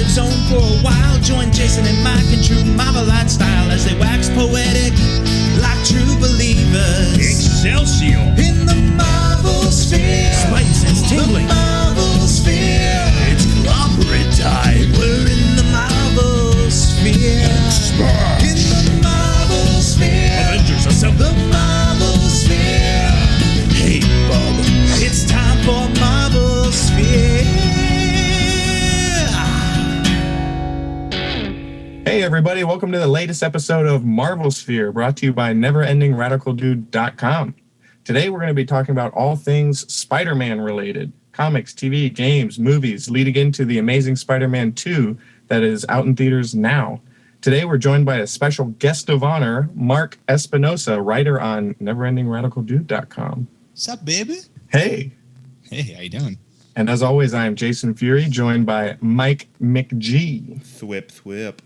zone for a while. Join Jason and Mike in true Marvelite style as they wax poetic like true believers. Excelsior! In the MarvelSphere. Spidey sense tingling. The MarvelSphere. It's clobberin' time. We're in the MarvelSphere. In the MarvelSphere. Avengers assemble. The MarvelSphere. Hey, Bob. It's time for MarvelSphere. Hey everybody, welcome to the latest episode of MarvelSphere, brought to you by NeverEndingRadicalDude.com. Today we're going to be talking about all things Spider-Man related. Comics, TV, games, movies, leading into the Amazing Spider-Man 2 that is out in theaters now. Today we're joined by a special guest of honor, Mark Espinosa, writer on NeverEndingRadicalDude.com. What's up, baby? Hey. Hey, how you doing? And as always, I am Jason Furie, joined by Mike McG. Thwip.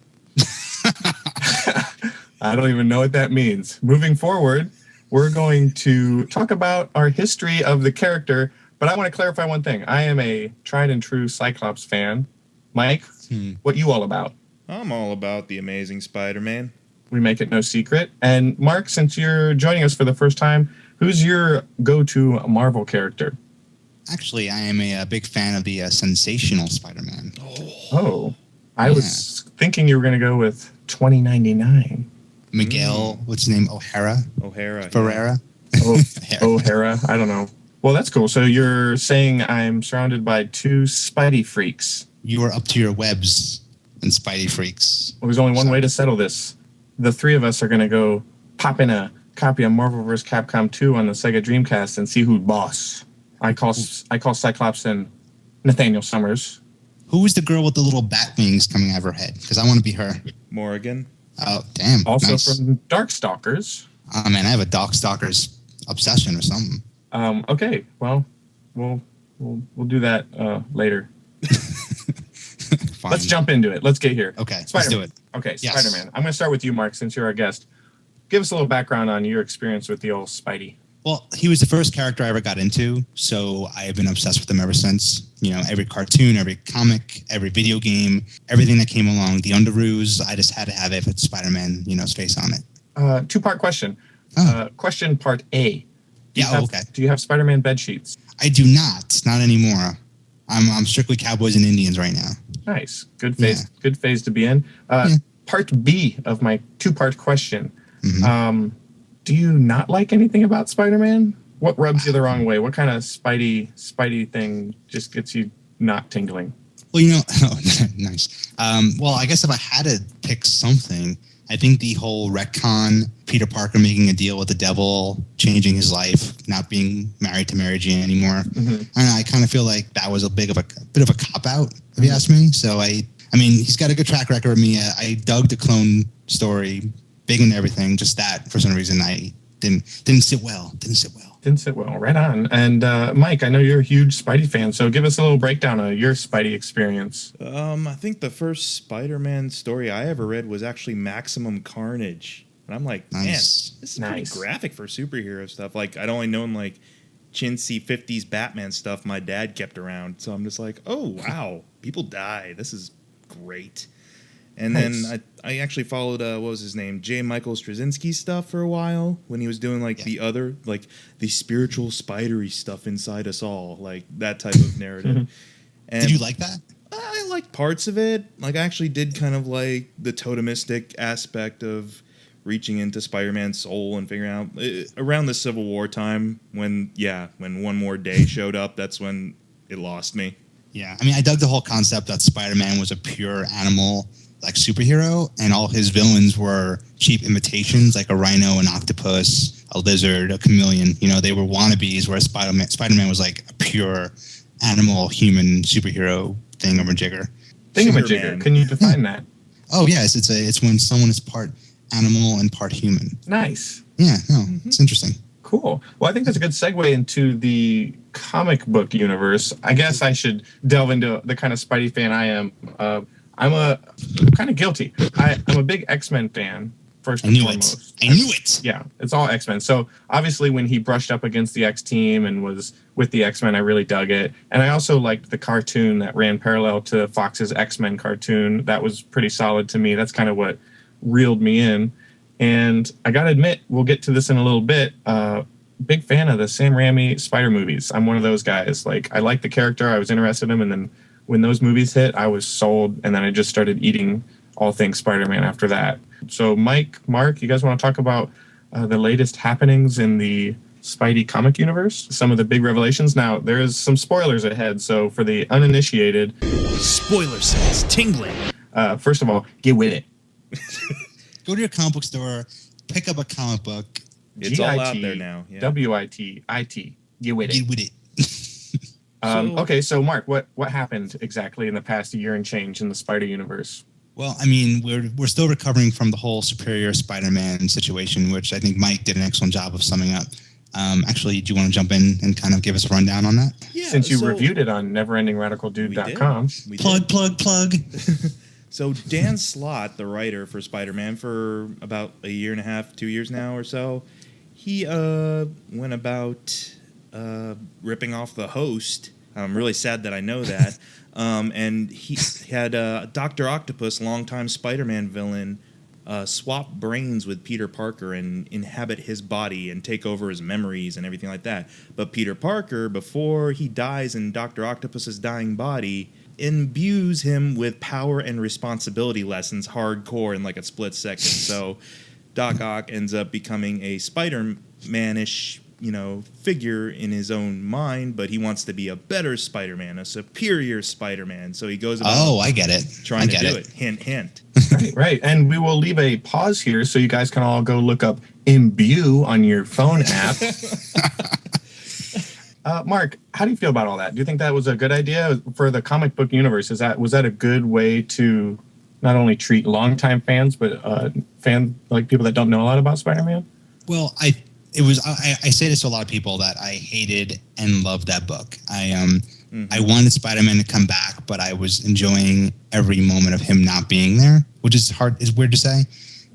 I don't even know what that means. Moving forward, we're going to talk about our history of the character, but I want to clarify one thing. I am a tried and true Cyclops fan. Mike, what you all about? I'm all about the Amazing Spider-Man. We make it no secret. And Mark, since you're joining us for the first time, who's your go-to Marvel character? Actually, I am a big fan of the Sensational Spider-Man. Oh, I was thinking you were going to go with 2099. Miguel, what's his name? O'Hara? Ferreira? O'Hara. I don't know. Well, that's cool. So you're saying I'm surrounded by two Spidey freaks. You are up to your webs and Spidey freaks. Well, there's only one way to settle this. The three of us are going to go pop in a copy of Marvel vs. Capcom 2 on the Sega Dreamcast and see who's boss. I call Cyclops and Nathaniel Summers. Who is the girl with the little bat wings coming out of her head? Because I want to be her. Morgan. Oh, damn. Also nice. from Darkstalkers. Oh, man, I have a Darkstalkers obsession or something. Okay, well, we'll do that later. Fine. Let's jump into it. Let's get here. Okay, Spider-Man. let's do it. Okay, Yes. Spider-Man. I'm going to start with you, Mark, since you're our guest. Give us a little background on your experience with the old Spidey. Well, he was the first character I ever got into, so I have been obsessed with him ever since. You know, every cartoon, every comic, every video game, everything that came along, the Underoos, I just had to have it with Spider-Man, his face on it. Two-part question. Oh. Question part A. Okay. Do you have Spider-Man bed sheets? I do not anymore. I'm strictly Cowboys and Indians right now. Nice. Good phase. Yeah. Good phase to be in. Part B of my two-part question. Mm-hmm. Do you not like anything about Spider-Man? What rubs you the wrong way? What kind of Spidey thing just gets you not tingling? Well, nice. Well, I guess if I had to pick something, I think the whole retcon, Peter Parker making a deal with the devil, changing his life, not being married to Mary Jane anymore. Mm-hmm. I kind of feel like that was a bit of a cop-out, if you ask me. So, I mean, he's got a good track record with me. I dug the clone story, big and everything. Just that, for some reason, I didn't sit well. Didn't sit well. Right on. And Mike, I know you're a huge Spidey fan, so give us a little breakdown of your Spidey experience. I think the first Spider-Man story I ever read was actually Maximum Carnage. And I'm like, man, this is pretty graphic for superhero stuff. Like, I'd only known, like, chintzy 50s Batman stuff my dad kept around. So I'm just like, oh, wow, people die. This is great. And then I actually followed, what was his name? J. Michael Straczynski stuff for a while when he was doing, the spiritual spidery stuff inside us all, like that type of narrative. And did you like that? I liked parts of it. Like, I actually did kind of like the totemistic aspect of reaching into Spider-Man's soul and figuring out around the Civil War time when One More Day showed up, that's when it lost me. Yeah, I mean, I dug the whole concept that Spider-Man was a pure animal like superhero, and all his villains were cheap imitations, like a rhino, an octopus, a lizard, a chameleon. They were wannabes, whereas Spider-Man was like a pure animal, human superhero thingamajigger. Thingamajigger. Can you define that? Oh yes, it's when someone is part animal and part human. Nice. Yeah, it's interesting. Cool. Well, I think that's a good segue into the comic book universe. I guess I should delve into the kind of Spidey fan I am. I'm kind of guilty. I'm a big X-Men fan. first I and knew foremost. it. I knew it. Yeah, it's all X-Men. So obviously when he brushed up against the X-Team and was with the X-Men, I really dug it. And I also liked the cartoon that ran parallel to Fox's X-Men cartoon. That was pretty solid to me. That's kind of what reeled me in. And I got to admit, we'll get to this in a little bit, big fan of the Sam Raimi Spider movies. I'm one of those guys. Like, I like the character. I was interested in him. And then when those movies hit, I was sold. And then I just started eating all things Spider-Man after that. So Mike, Mark, you guys want to talk about the latest happenings in the Spidey comic universe? Some of the big revelations. Now, there's some spoilers ahead. So for the uninitiated... Spoiler sense tingling. First of all, get with it. Go to your comic book store, pick up a comic book. It's all out there now. Yeah. WITIT. Get with it. Get with it. Okay, so Mark, what happened exactly in the past year and change in the Spider universe? Well, I mean, we're still recovering from the whole Superior Spider-Man situation, which I think Mike did an excellent job of summing up. Actually, do you want to jump in and kind of give us a rundown on that? Yeah, Since you reviewed it on neverendingradicaldude.com. Plug. So Dan Slott, the writer for Spider-Man for about a year and a half, 2 years now or so, he went about ripping off the host. I'm really sad that I know that. And he had Dr. Octopus, longtime Spider-Man villain, swap brains with Peter Parker and inhabit his body and take over his memories and everything like that. But Peter Parker, before he dies in Dr. Octopus's dying body, imbues him with power and responsibility lessons hardcore in like a split second. So Doc Ock ends up becoming a Spider-Man-ish, figure in his own mind, but he wants to be a better Spider-Man, a superior Spider-Man. So he goes about I get it. Trying to do it. Hint, hint. Right. And we will leave a pause here so you guys can all go look up Imbue on your phone app. Mark, how do you feel about all that? Do you think that was a good idea for the comic book universe? Was that a good way to not only treat longtime fans, but like people that don't know a lot about Spider-Man? Well, I say this to a lot of people that I hated and loved that book. I wanted Spider-Man to come back, but I was enjoying every moment of him not being there, which is weird to say.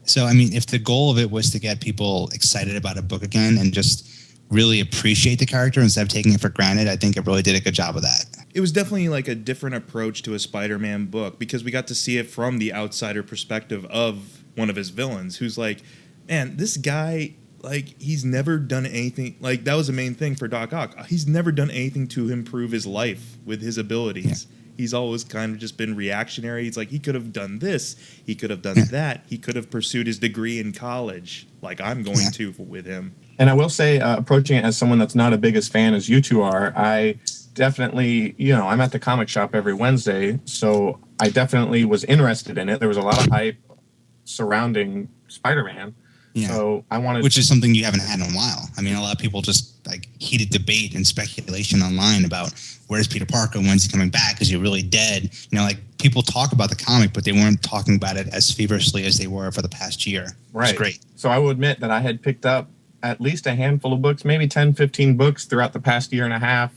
So, I mean, if the goal of it was to get people excited about a book again and just really appreciate the character instead of taking it for granted, I think it really did a good job of that. It was definitely like a different approach to a Spider-Man book because we got to see it from the outsider perspective of one of his villains who's like, man, this guy, like, he's never done anything. Like, that was the main thing for Doc Ock. He's never done anything to improve his life with his abilities. Yeah. He's always kind of just been reactionary. He's like, he could have done this. He could have done that. He could have pursued his degree in college like I'm going to with him. And I will say, approaching it as someone that's not as big as fan as you two are, I definitely, I'm at the comic shop every Wednesday, so I definitely was interested in it. There was a lot of hype surrounding Spider-Man. Yeah. So I wanted, which is something you haven't had in a while. I mean, a lot of people just like heated debate and speculation online about where's Peter Parker, when's he coming back? Is he really dead? Like people talk about the comic, but they weren't talking about it as feverishly as they were for the past year. Right. It's great. So I will admit that I had picked up at least a handful of books, maybe 10, 15 books throughout the past year and a half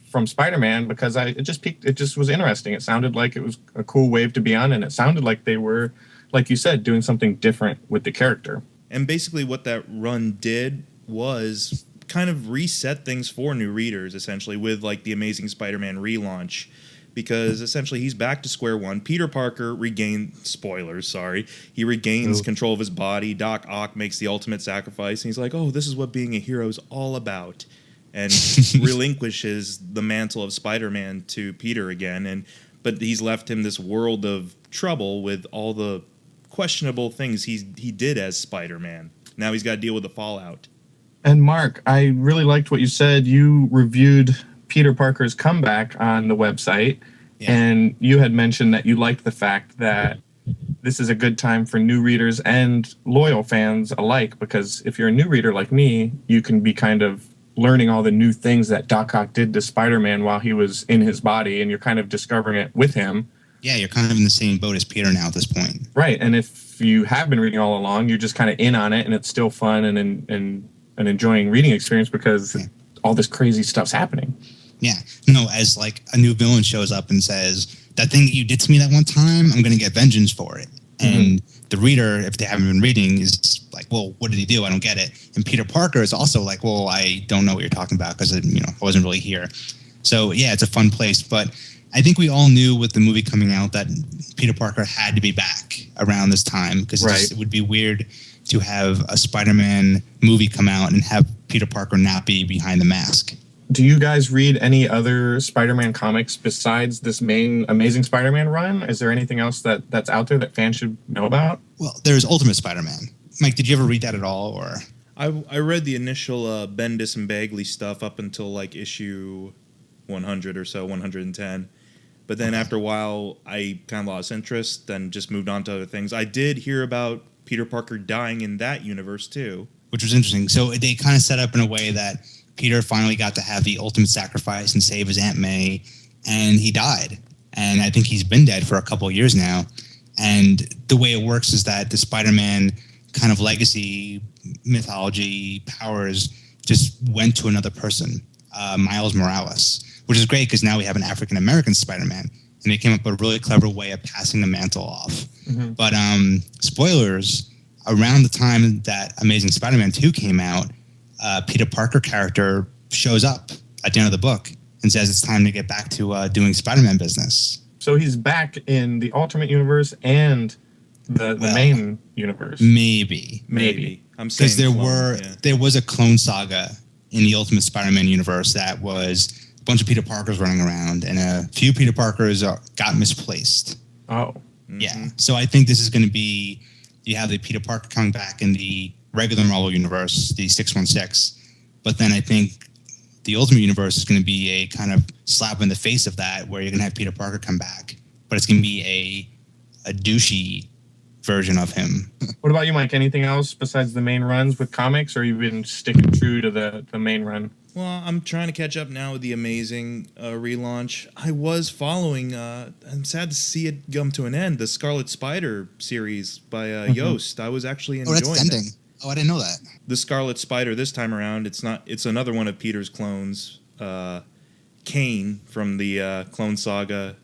from Spider-Man because it just was interesting. It sounded like it was a cool wave to be on, and it sounded like they were, like you said, doing something different with the character. And basically what that run did was kind of reset things for new readers, essentially, with like the Amazing Spider-Man relaunch. Because essentially he's back to square one. Peter Parker regains control of his body. Doc Ock makes the ultimate sacrifice. And he's like, oh, this is what being a hero is all about. And relinquishes the mantle of Spider-Man to Peter again. But he's left him this world of trouble with all the questionable things he did as Spider-Man. Now he's got to deal with the fallout. And Mark, I really liked what you said. You reviewed Peter Parker's comeback on the website, and you had mentioned that you liked the fact that this is a good time for new readers and loyal fans alike, because if you're a new reader like me, you can be kind of learning all the new things that Doc Ock did to Spider-Man while he was in his body, and you're kind of discovering it with him. Yeah, you're kind of in the same boat as Peter now at this point. Right, and if you have been reading all along, you're just kind of in on it, and it's still fun and an enjoying reading experience because all this crazy stuff's happening. Yeah. No, as like a new villain shows up and says, that thing that you did to me that one time, I'm going to get vengeance for it. And the reader, if they haven't been reading, is like, well, what did he do? I don't get it. And Peter Parker is also like, well, I don't know what you're talking about because, I wasn't really here. So, yeah, it's a fun place. But I think we all knew with the movie coming out that Peter Parker had to be back around this time because it would be weird to have a Spider-Man movie come out and have Peter Parker not be behind the mask. Do you guys read any other Spider-Man comics besides this main Amazing Spider-Man run? Is there anything else that's out there that fans should know about? Well, there's Ultimate Spider-Man. Mike, did you ever read that at all? Or I read the initial Bendis and Bagley stuff up until like issue 100 or so, 110. But then after a while, I kind of lost interest and just moved on to other things. I did hear about Peter Parker dying in that universe too. Which was interesting. So they kind of set up in a way that Peter finally got to have the ultimate sacrifice and save his Aunt May, and he died. And I think he's been dead for a couple of years now. And the way it works is that the Spider-Man kind of legacy, mythology, powers just went to another person, Miles Morales, which is great because now we have an African-American Spider-Man. And they came up with a really clever way of passing the mantle off. Mm-hmm. But spoilers, around the time that Amazing Spider-Man 2 came out, Peter Parker character shows up at the end of the book and says it's time to get back to doing Spider-Man business. So he's back in the Ultimate Universe and the main universe. Maybe. I'm saying because there was a clone saga in the Ultimate Spider-Man universe that was a bunch of Peter Parkers running around, and a few Peter Parkers got misplaced. Oh. Mm-hmm. Yeah. So I think this is going to be, you have the Peter Parker coming back in the regular Marvel universe, the 616, but then I think the Ultimate Universe is going to be a kind of slap in the face of that, where you're going to have Peter Parker come back, but it's going to be a douchey version of him. What about you, Mike? Anything else besides the main runs with comics, or you've been sticking true to the main run? Well, I'm trying to catch up now with the Amazing relaunch. I was following, I'm sad to see it come to an end, the Scarlet Spider series by Yost. I was actually enjoying that's ending. Oh, I didn't know that. The Scarlet Spider this time around, it's another one of Peter's clones, Kane from the Clone Saga,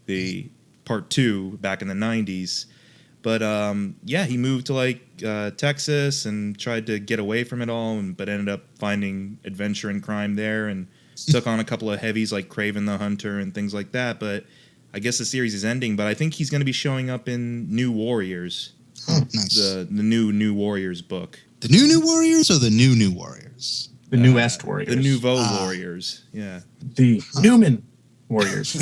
the part 2 back in the 90s. But he moved to Texas and tried to get away from it all, but ended up finding adventure and crime there, and took on a couple of heavies like Kraven the Hunter and things like that. But I guess the series is ending, but I think he's going to be showing up in New Warriors. Oh, nice. The New Warriors book. The New Warriors or the New Warriors? The newest Warriors. The Nouveau Warriors, yeah. The Newman Warriors.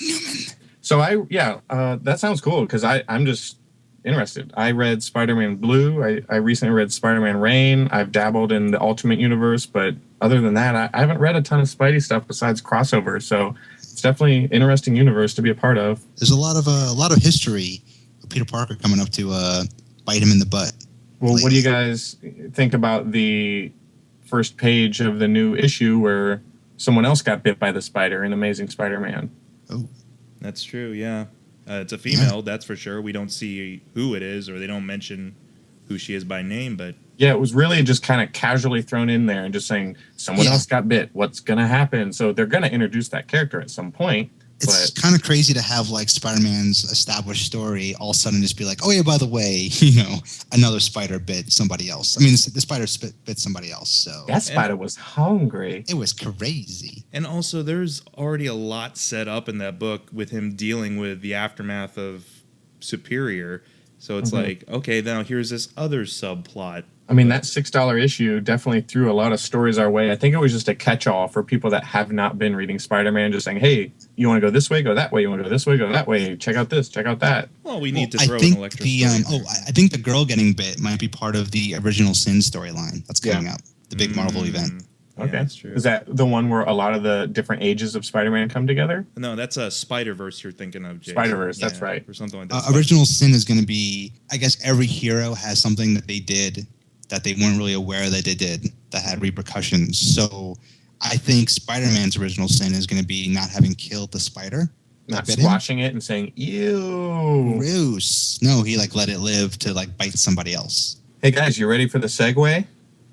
Newman. So that sounds cool because I'm just interested. I read Spider-Man Blue. I recently read Spider-Man Reign. I've dabbled in the Ultimate Universe, but other than that, I haven't read a ton of Spidey stuff besides crossover. So it's definitely an interesting universe to be a part of. There's a lot of history of Peter Parker coming up to bite him in the butt. Well, what do you guys think about the first page of the new issue where someone else got bit by the spider in Amazing Spider-Man? Oh, that's true. Yeah, it's a female. That's for sure. We don't see who it is, or they don't mention who she is by name. But yeah, it was really just kind of casually thrown in there and just saying someone else got bit. What's gonna happen? So they're gonna introduce that character at some point. It's kind of crazy to have like Spider-Man's established story all of a sudden just be like, oh yeah, by the way, another spider bit somebody else. I mean, the spider bit somebody else. So that spider was hungry. It was crazy. And also, there's already a lot set up in that book with him dealing with the aftermath of Superior. So it's like, okay, now here's this other subplot. I mean, that $6 issue definitely threw a lot of stories our way. I think it was just a catch-all for people that have not been reading Spider-Man, just saying, hey, you want to go this way, go that way. You want to go this way, go that way. Check out this, check out that. Well, we need to throw an Electro story. I think the girl getting bit might be part of the original Sin storyline that's coming up, the big Marvel event. Okay. Yeah, that's true. Is that the one where a lot of the different ages of Spider-Man come together? No, that's a Spider-Verse you're thinking of, Jason. Spider-Verse, that's right. Or something like that. Original Sin is going to be, I guess every hero has something that they did that they weren't really aware that they did that had repercussions. So I think Spider-Man's original sin is going to be not having killed the spider. Not squashing it and saying, ew. Gross. No, he let it live to bite somebody else. Hey guys, you ready for the segue?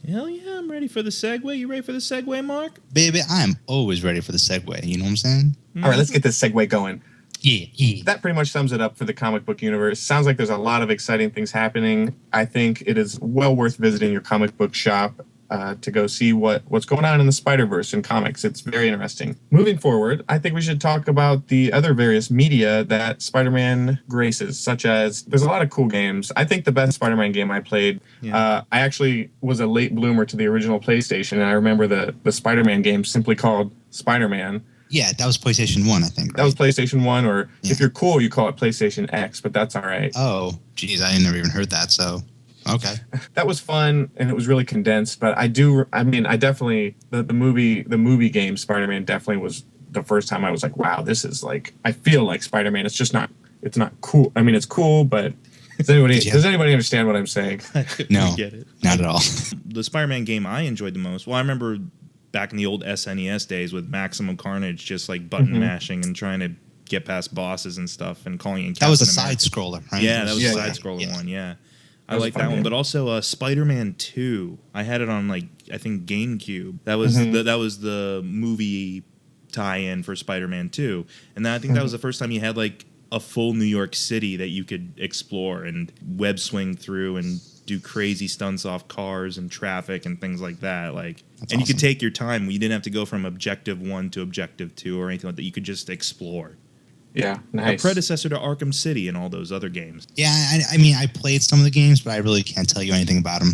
Hell yeah, I'm ready for the segue. You ready for the segue, Mark? Baby, I'm always ready for the segue. You know what I'm saying? All right, let's get this segue going. Yeah. That pretty much sums it up for the comic book universe. Sounds like there's a lot of exciting things happening. I think it is well worth visiting your comic book shop to go see what's going on in the Spider-Verse in comics. It's very interesting. Moving forward, I think we should talk about the other various media that Spider-Man graces, such as there's a lot of cool games. I think the best Spider-Man game I played, I actually was a late bloomer to the original PlayStation, and I remember the Spider-Man game simply called Spider-Man. Yeah, that was PlayStation 1, I think. Right? That was PlayStation 1, or if you're cool, you call it PlayStation X, but that's all right. Oh, geez, I never even heard that, so... Okay. That was fun, and it was really condensed, but I definitely, the movie game Spider-Man definitely was the first time I was like, wow, this is like, I feel like Spider-Man. It's just not, it's not cool. I mean, it's cool, but does anybody understand what I'm saying? No, I get it. Not at all. The Spider-Man game I enjoyed the most, well, I remember back in the old SNES days with Maximum Carnage, just like button mashing and trying to get past bosses and stuff and calling in Captain That was a America. Side-scroller, right? Yeah, that was a side-scroller one, yeah. I like that one, but also Spider-Man 2. I had it on I think GameCube. That was the movie tie-in for Spider-Man 2, and then I think that was the first time you had a full New York City that you could explore and web swing through and do crazy stunts off cars and traffic and things like that. And awesome. You could take your time. You didn't have to go from Objective 1 to Objective 2 or anything like that. You could just explore. Yeah, nice. A predecessor to Arkham City and all those other games. Yeah, I mean, I played some of the games, but I really can't tell you anything about them.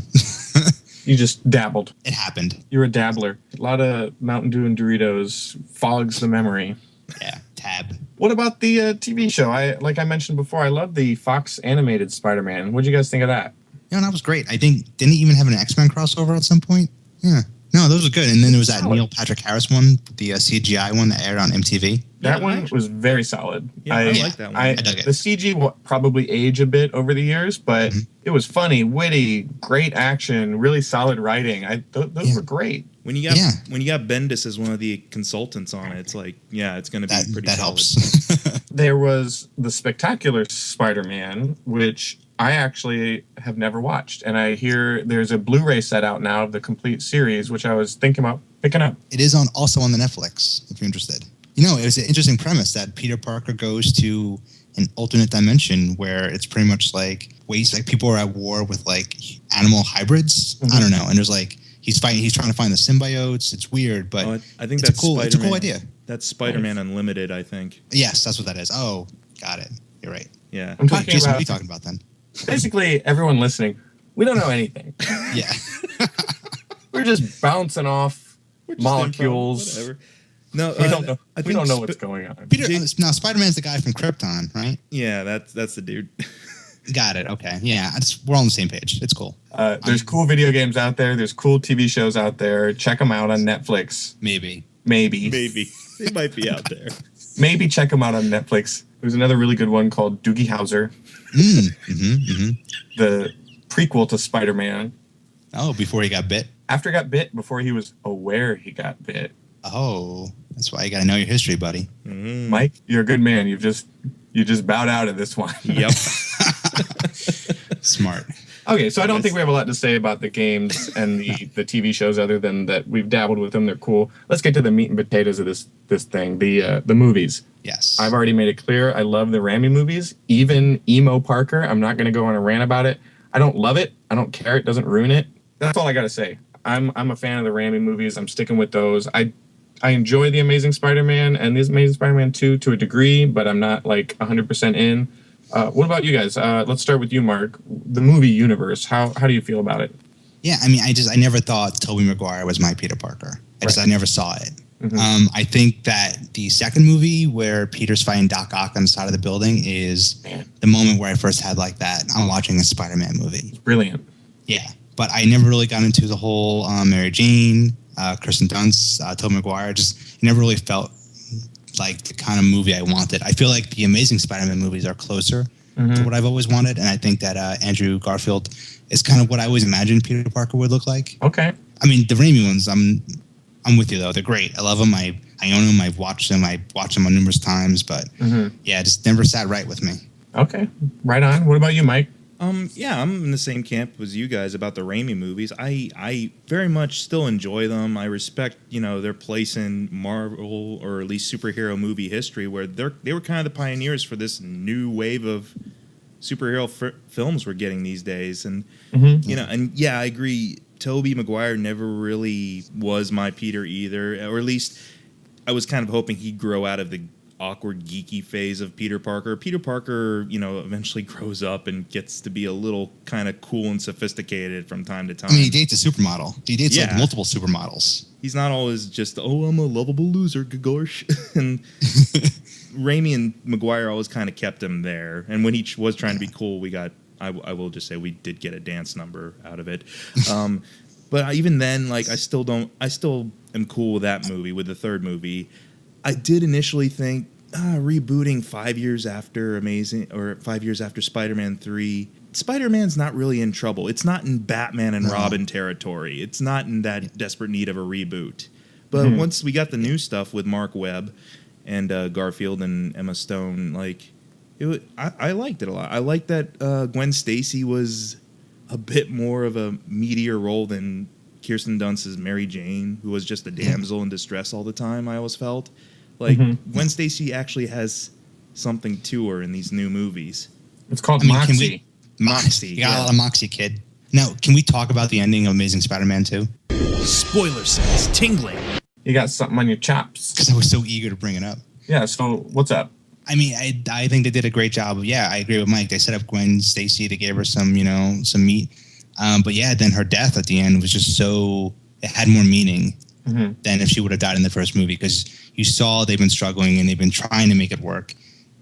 You just dabbled. It happened. You're a dabbler. A lot of Mountain Dew and Doritos fogs the memory. Yeah, tab. What about the TV show? Like I mentioned before, I love the Fox animated Spider-Man. What did you guys think of that? Yeah, that was great. I think, didn't it even have an X-Men crossover at some point? Yeah. No, those were good. And then there was that Neil Patrick Harris one, the CGI one that aired on MTV. That one was very solid. Yeah, I like that one. I dug it. The CG will probably age a bit over the years, but it was funny, witty, great action, really solid writing. Those were great. When you got Bendis as one of the consultants on it, it's it's going to be pretty solid. That helps. There was the Spectacular Spider-Man, which I actually have never watched, and I hear there's a Blu-ray set out now of the complete series, which I was thinking about picking up. It is also on the Netflix, if you're interested. It was an interesting premise that Peter Parker goes to an alternate dimension where it's pretty much people are at war with animal hybrids. I don't know, and there's he's trying to find the symbiotes. It's weird, but I think it's a cool idea. That's Spider-Man Unlimited, I think. Yes, that's what that is. Oh, got it. You're right. Yeah. I'm talking Jason, about, what are you talking about then? Basically, everyone listening, we don't know anything. Yeah. We're just bouncing off molecules. Whatever. No, we don't know what's going on. Now, Spider-Man's the guy from Krypton, right? Yeah, that's the dude. Got it. Okay. Yeah, we're all on the same page. It's cool. There's cool video games out there. There's cool TV shows out there. Check them out on Netflix. Maybe. They might be out there. Maybe check them out on Netflix. There's another really good one called Doogie Howser. The prequel to Spider-Man. Oh, before he got bit? After he got bit, before he was aware he got bit. Oh, that's why you got to know your history, buddy. Mike, you're a good man. You just bowed out of this one. Yep. Smart. Okay, so I don't think we have a lot to say about the games and the TV shows other than that we've dabbled with them. They're cool. Let's get to the meat and potatoes of this thing, the movies. Yes. I've already made it clear I love the Raimi movies, even Emo Parker. I'm not going to go on a rant about it. I don't love it. I don't care. It doesn't ruin it. That's all I got to say. I'm a fan of the Raimi movies. I'm sticking with those. I enjoy The Amazing Spider-Man and The Amazing Spider-Man 2 to a degree, but I'm not 100% in. What about you guys? Let's start with you, Mark. The movie universe. How do you feel about it? Yeah, I mean, I never thought Tobey Maguire was my Peter Parker. I never saw it. I think that the second movie where Peter's fighting Doc Ock on the side of the building is the moment where I first had that I'm watching a Spider-Man movie. It's brilliant. Yeah, but I never really got into the whole Mary Jane, Kirsten Dunst, Tobey Maguire. It never really felt like the kind of movie I wanted. I feel like the Amazing Spider-Man movies are closer to what I've always wanted, and I think that Andrew Garfield is kind of what I always imagined Peter Parker would look like. Okay. I mean, the Raimi ones, I'm with you though. They're great. I love them. I own them. I've watched them. I watched them numerous times, but yeah, it just never sat right with me. Okay, right on. What about you, Mike? Yeah, I'm in the same camp as you guys about the Raimi movies. I very much still enjoy them. I respect, their place in Marvel or at least superhero movie history, where they were kind of the pioneers for this new wave of superhero films we're getting these days. And I agree. Tobey Maguire never really was my Peter either, or at least I was kind of hoping he'd grow out of the awkward geeky phase of Peter Parker. Peter Parker, eventually grows up and gets to be a little kind of cool and sophisticated from time to time. I mean, he dates a supermodel. He dates like multiple supermodels. He's not always just, I'm a lovable loser, Gagorsh. And Raimi and Maguire always kind of kept him there. And when he was trying to be cool, we got, I will just say, we did get a dance number out of it. But even then, I still am cool with that movie, with the third movie. I did initially think rebooting 5 years after 5 years after Spider-Man 3. Spider-Man's not really in trouble. It's not in Batman and Robin territory. It's not in that desperate need of a reboot. But once we got the new stuff with Mark Webb and Garfield and Emma Stone, I liked it a lot. I liked that Gwen Stacy was a bit more of a meatier role than Kirsten Dunst's Mary Jane, who was just a damsel in distress all the time, I always felt. Gwen Stacy actually has something to her in these new movies. It's called Moxie. Moxie. You got a lot of Moxie, kid. Now, can we talk about the ending of Amazing Spider-Man 2? Spoiler sense tingling. You got something on your chops. Because I was so eager to bring it up. Yeah, so what's up? I mean, I think they did a great job. I agree with Mike. They set up Gwen Stacy. They gave her some meat. But then her death at the end was just it had more meaning than if she would have died in the first movie, because you saw they've been struggling and they've been trying to make it work,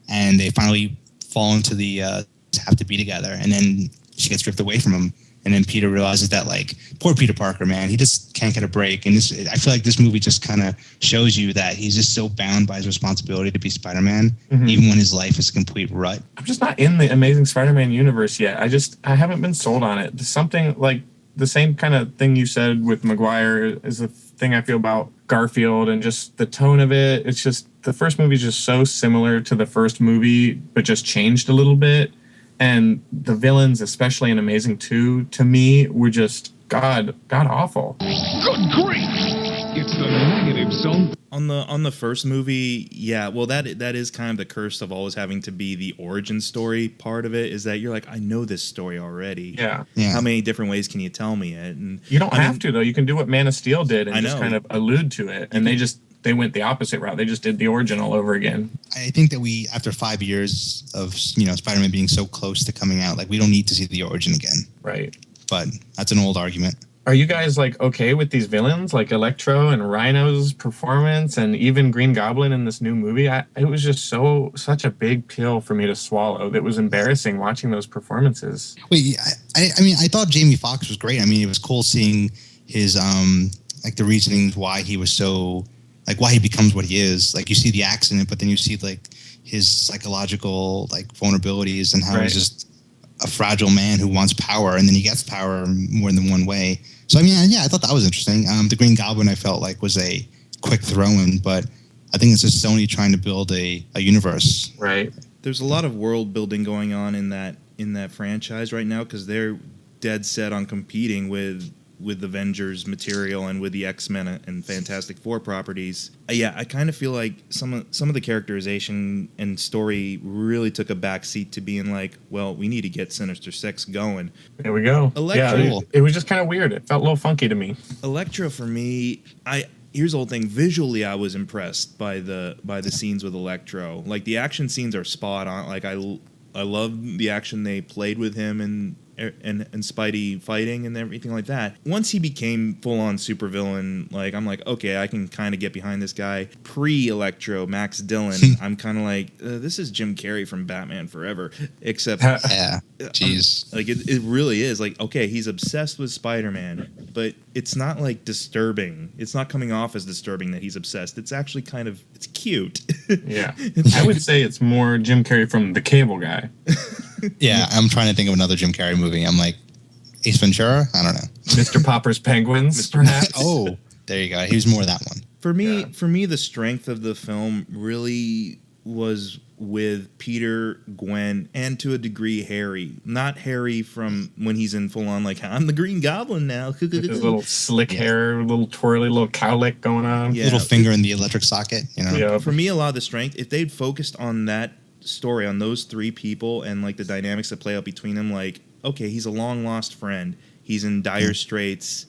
and they finally fall into the have to be together, and then she gets stripped away from him, and then Peter realizes that poor Peter Parker, man, he just can't get a break. And I feel like this movie just kind of shows you that he's just so bound by his responsibility to be Spider-Man, even when his life is a complete rut. I'm just not in the Amazing Spider-Man universe yet. I haven't been sold on it. Something like the same kind of thing you said with Maguire is the thing I feel about Garfield, and just the tone of it. It's just the first movie is just so similar to the first movie, but just changed a little bit. And the villains, especially in Amazing 2, to me were just god awful. Good grief! It's the negative zone. On the first movie, that is kind of the curse of always having to be the origin story part of it, is that you're like, I know this story already. Yeah. How many different ways can you tell me it? And you don't have to, though. You can do what Man of Steel did and just kind of allude to it. And they went the opposite route. They just did the origin all over again. I think that after 5 years of Spider-Man being so close to coming out, we don't need to see the origin again. Right. But that's an old argument. Are you guys okay with these villains, like Electro and Rhino's performance, and even Green Goblin in this new movie? It was just such a big pill for me to swallow. That was embarrassing watching those performances. Wait, I mean, I thought Jamie Foxx was great. I mean, it was cool seeing his the reasonings why he was so why he becomes what he is. You see the accident, but then you see his psychological vulnerabilities and how he's just a fragile man who wants power, and then he gets power more than one way. So, I mean, I thought that was interesting. The Green Goblin, I felt was a quick throw-in, but I think it's just Sony trying to build a universe. Right. There's a lot of world building going on in that franchise right now, because they're dead set on competing with Avengers material and with the X-Men and Fantastic Four properties. I kind of feel like some of the characterization and story really took a backseat to being we need to get Sinister Six going. There we go. Electro. Yeah, it was just kind of weird. It felt a little funky to me. Electro, for me, here's the whole thing. Visually, I was impressed by the scenes with Electro. The action scenes are spot on. I love the action they played with him and Spidey fighting and everything like that. Once he became full-on supervillain, I'm okay, I can kind of get behind this guy. Pre-Electro, Max Dillon, I'm kind of this is Jim Carrey from Batman Forever, except jeez, it really is okay, he's obsessed with Spider-Man, but it's not disturbing. It's not coming off as disturbing that he's obsessed. It's actually it's cute. Yeah, I would say it's more Jim Carrey from The Cable Guy. Yeah, I'm trying to think of another Jim Carrey movie. I'm Ace Ventura? I don't know. Mr. Popper's Penguins, perhaps? Oh, there you go. He was more that one. For me, the strength of the film really was with Peter, Gwen, and to a degree Harry. Not Harry from when he's in full on like, I'm the Green Goblin now. With his little slick hair, little twirly, little cowlick going on. Yeah. Little finger in the electric socket, you know? Yeah. For me, a lot of the strength, if they'd focused on that story, on those three people and like the dynamics that play out between them, like, okay, he's a long lost friend. He's in dire straits,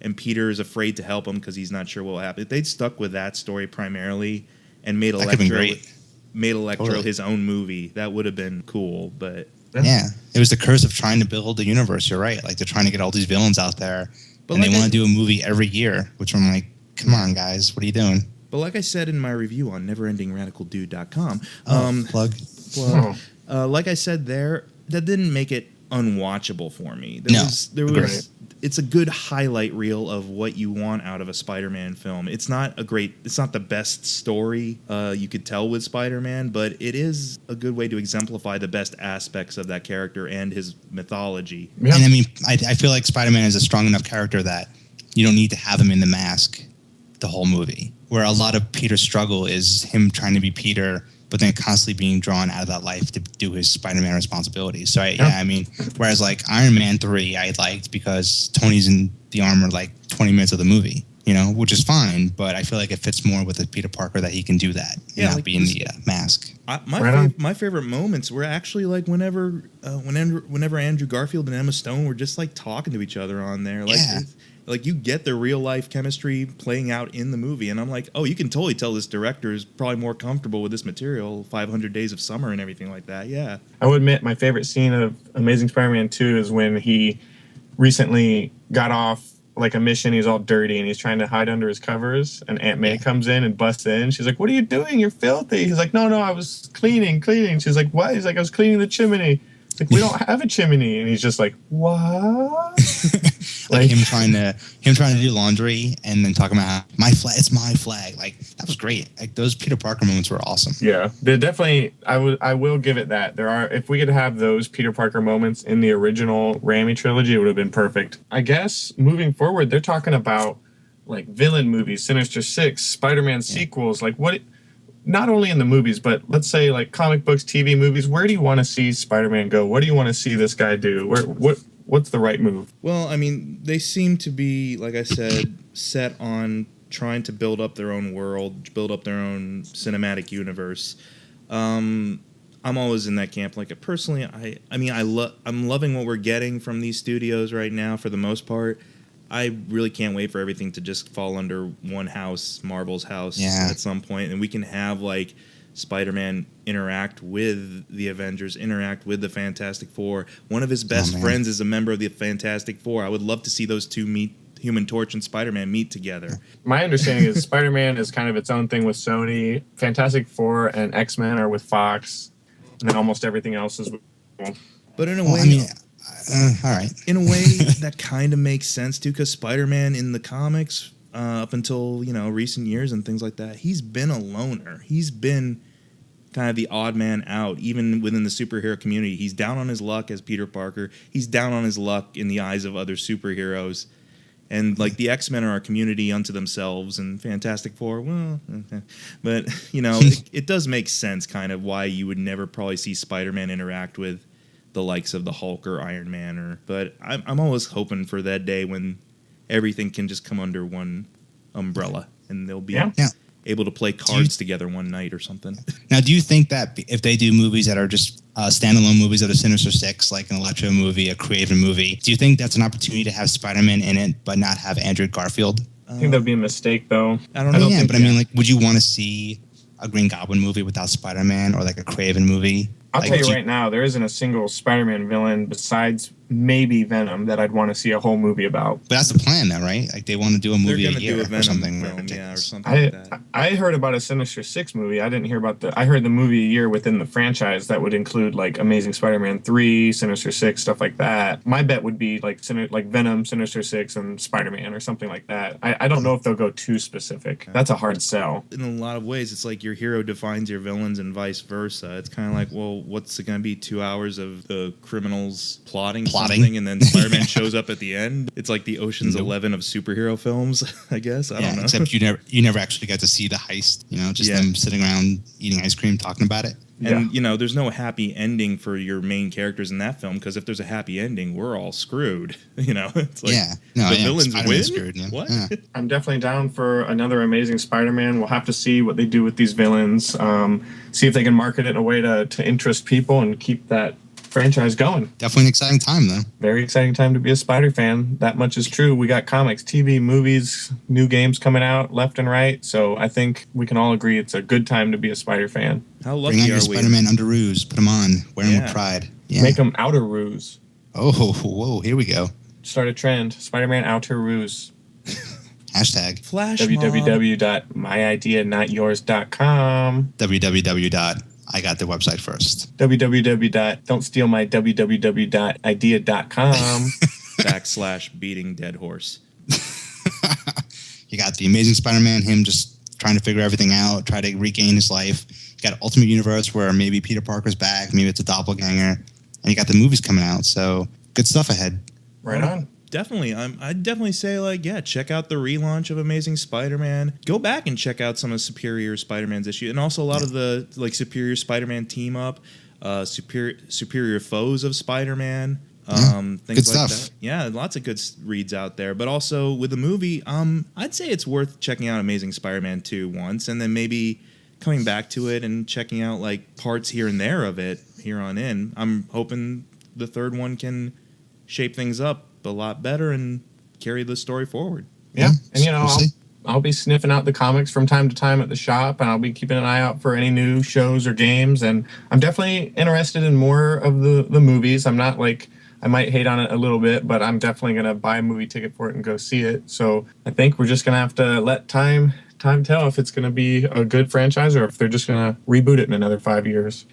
and Peter is afraid to help him because he's not sure what will happen. If they'd stuck with that story primarily and made Electro his own movie, that would have been cool. But yeah, it was the curse of trying to build the universe. You're right. Like, they're trying to get all these villains out there, and they want to do a movie every year, which I'm like, come on, guys, what are you doing? But like I said in my review on neverendingradicaldude.com, Plug. like I said there, that didn't make it unwatchable for me. It's a good highlight reel of what you want out of a Spider-Man film. It's not the best story you could tell with Spider-Man, but it is a good way to exemplify the best aspects of that character and his mythology. Yeah. And I mean, I feel like Spider-Man is a strong enough character that you don't need to have him in the mask the whole movie, where a lot of Peter's struggle is him trying to be Peter, but then constantly being drawn out of that life to do his Spider-Man responsibilities. So, I mean, whereas like Iron Man 3, I liked because Tony's in the armor like 20 minutes of the movie, you know, which is fine, but I feel like it fits more with the Peter Parker that he can do that and not be in the mask. My favorite moments were actually like whenever Andrew Garfield and Emma Stone were just like talking to each other on there. Like, like you get the real life chemistry playing out in the movie, and I'm like, oh, you can totally tell this director is probably more comfortable with this material, 500 Days of Summer and everything like that. Yeah, I would admit my favorite scene of Amazing Spider-Man 2 is when he recently got off like a mission. He's all dirty and he's trying to hide under his covers, and Aunt May comes in and busts in. She's like, "What are you doing? You're filthy." He's like, "No, I was cleaning." She's like, "What?" He's like, "I was cleaning the chimney." Like, we don't have a chimney. And he's just like, what? Like him trying to do laundry and then talking about it's my flag. Like, that was great. Like, those Peter Parker moments were awesome. Yeah, they're definitely. I will give it that. If we could have those Peter Parker moments in the original Raimi trilogy, it would have been perfect. I guess moving forward, they're talking about like villain movies, Sinister Six, Spider-Man sequels. Like, what? Not only in the movies, but let's say like comic books, TV, movies. Where do you want to see Spider-Man go? What do you want to see this guy do? What's the right move? Well, I mean, they seem to be, like I said, set on trying to build up their own world, build up their own cinematic universe. I'm always in that camp. Like, personally, I'm loving what we're getting from these studios right now for the most part. I really can't wait for everything to just fall under one house, Marvel's house, at some point, and we can have like Spider-Man interact with the Avengers, interact with the Fantastic Four. One of his best friends is a member of the Fantastic Four. I would love to see those two meet. Human Torch and Spider-Man meet together. My understanding is Spider-Man is kind of its own thing with Sony. Fantastic Four and X-Men are with Fox, and then almost everything else is with Marvel. But in a way, all right. In a way, that kind of makes sense too, because Spider-Man in the comics, up until recent years and things like that, he's been a loner. He's been kind of the odd man out, even within the superhero community. He's down on his luck as Peter Parker. He's down on his luck in the eyes of other superheroes. And like the X-Men are a community unto themselves, and Fantastic Four, well, but it does make sense kind of why you would never probably see Spider-Man interact with the likes of the Hulk or Iron Man, but I'm always hoping for that day when everything can just come under one umbrella and they'll be able to play cards together one night or something. Now, do you think that if they do movies that are just standalone movies of the Sinister Six, like an Electro movie, a Craven movie, do you think that's an opportunity to have Spider-Man in it but not have Andrew Garfield? I think that would be a mistake, though. I don't know. I mean, like, would you want to see a Green Goblin movie without Spider-Man, or like a Craven movie? I'll tell you right now, there isn't a single Spider-Man villain besides maybe Venom that I'd want to see a whole movie about. But that's the plan, though, right? Like, they want to do a movie a year or something. Film, or something like that. I heard about a Sinister Six movie. I didn't hear about I heard the movie a year within the franchise that would include like Amazing Spider-Man 3, Sinister Six, stuff like that. My bet would be like Venom, Sinister Six, and Spider-Man or something like that. I don't know if they'll go too specific. That's a hard sell. In a lot of ways, it's like your hero defines your villains and vice versa. It's kind of like, well, well, what's it going to be? 2 hours of the criminals plotting something, and then Spider-Man shows up at the end. It's like the Ocean's 11 of superhero films, I guess. I don't know. Except you never actually got to see the heist. Just them sitting around eating ice cream, talking about it. And, there's no happy ending for your main characters in that film, because if there's a happy ending, we're all screwed. It's like the villains win? Screwed, What? Yeah. I'm definitely down for another Amazing Spider-Man. We'll have to see what they do with these villains, see if they can market it in a way to interest people and keep that franchise going. Definitely an exciting time, though. Very exciting time to be a Spider fan. That much is true. We got comics, TV, movies, new games coming out left and right. So I think we can all agree it's a good time to be a Spider fan. How lucky Bring out are your we? Spider-Man underoos. Put them on. Wear them with pride. Yeah. Make them outer ruse. Oh, whoa. Here we go. Start a trend. Spider-Man outer ruse. Hashtag. Flash www.myideanotyours.com. I got the website first. www.don'tstealmywww.idea.com. /beating dead horse. You got the Amazing Spider-Man, him just trying to figure everything out, try to regain his life. You got Ultimate Universe where maybe Peter Parker's back, maybe it's a doppelganger. And you got the movies coming out, so good stuff ahead. Right on. Definitely. I'd definitely say, check out the relaunch of Amazing Spider-Man. Go back and check out some of Superior Spider-Man's issue. And also a lot of the Superior Spider-Man team up, Superior Foes of Spider-Man, things good like stuff. that. Yeah, lots of good reads out there. But also with the movie, I'd say it's worth checking out Amazing Spider-Man 2 once, and then maybe coming back to it and checking out parts here and there of it here on in. I'm hoping the third one can shape things up a lot better and carry the story forward. Yeah, and I'll be sniffing out the comics from time to time at the shop, and I'll be keeping an eye out for any new shows or games. And I'm definitely interested in more of the movies. I'm not I might hate on it a little bit, but I'm definitely gonna buy a movie ticket for it and go see it. So I think we're just gonna have to let time tell if it's gonna be a good franchise or if they're just gonna reboot it in another 5 years.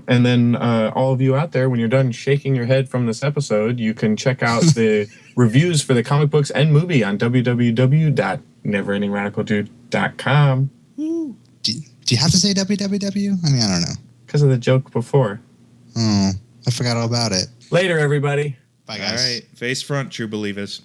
And then all of you out there, when you're done shaking your head from this episode, you can check out the reviews for the comic books and movie on www.neverendingradicaldude.com. Do you have to say www? I mean, I don't know. Because of the joke before. Oh, I forgot all about it. Later, everybody. Bye, guys. All right. Face front, true believers.